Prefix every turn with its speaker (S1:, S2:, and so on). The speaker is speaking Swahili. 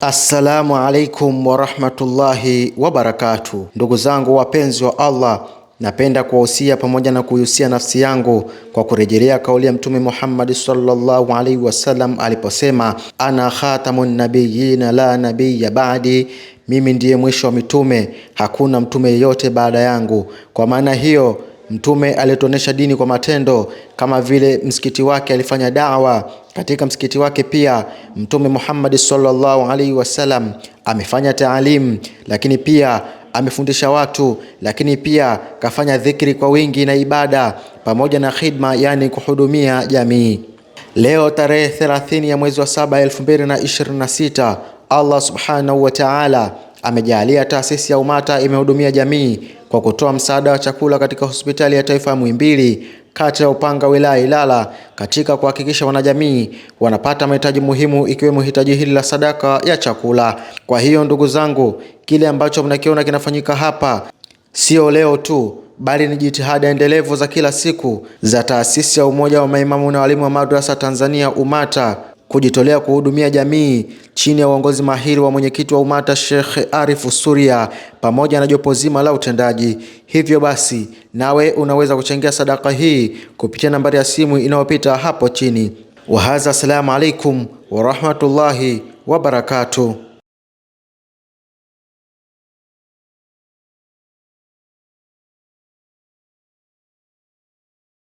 S1: Assalamu alaikum warahmatullahi wabarakatuh. Ndugu zangu wapenzi wa Allah, napenda kuwahusia pamoja na kuihusia nafsi yangu kwa kurejelea kauli ya Mtume Muhammad sallallahu alaihi wasallam aliposema, ana khatamun nabiyina la nabiyya ba'di, mimi ndiye mwisho wa mitume, hakuna mtume yeyote baada yangu. Kwa maana hiyo Mtume alituonesha dini kwa matendo, kama vile msikiti wake alifanya da'wa. Katika msikiti wake pia Mtume Muhammad sallallahu alaihi wasallam amefanya taalim, lakini pia amefundisha watu, lakini pia kafanya dhikri kwa wingi na ibada pamoja na khidma, yani kuhudumia jamii. Leo tarehe 30 ya mwezi wa 7 2026, Allah subhanahu wa ta'ala amejalia taasisi ya Umata imehudumia jamii kwa kutoa msaada wa chakula katika hospitali ya taifa ya Muhimbili, kata ya Upanga, wilaya Ilala, katika kuhakikisha wanajamii wanapata mahitaji muhimu, ikiwemo hitaji hili la sadaka ya chakula. Kwa hiyo ndugu zangu, kile ambacho mnakiona kinafanyika hapa sio leo tu, bali ni jitihada endelevu za kila siku za taasisi ya Umoja wa Maimamu na Walimu wa Madrasa Tanzania Umata kujitolea kuhudumia jamii chini ya uongozi mahiri wa mwenyekiti wa Umata Sheikh Arif Suria pamoja na jopo zima la utendaji. Hivyo basi nawe unaweza kuchangia sadaka hii kupitia nambari ya simu inayopita hapo chini. Wa hadha, assalamu alaikum wa rahmatullahi wa barakatuh.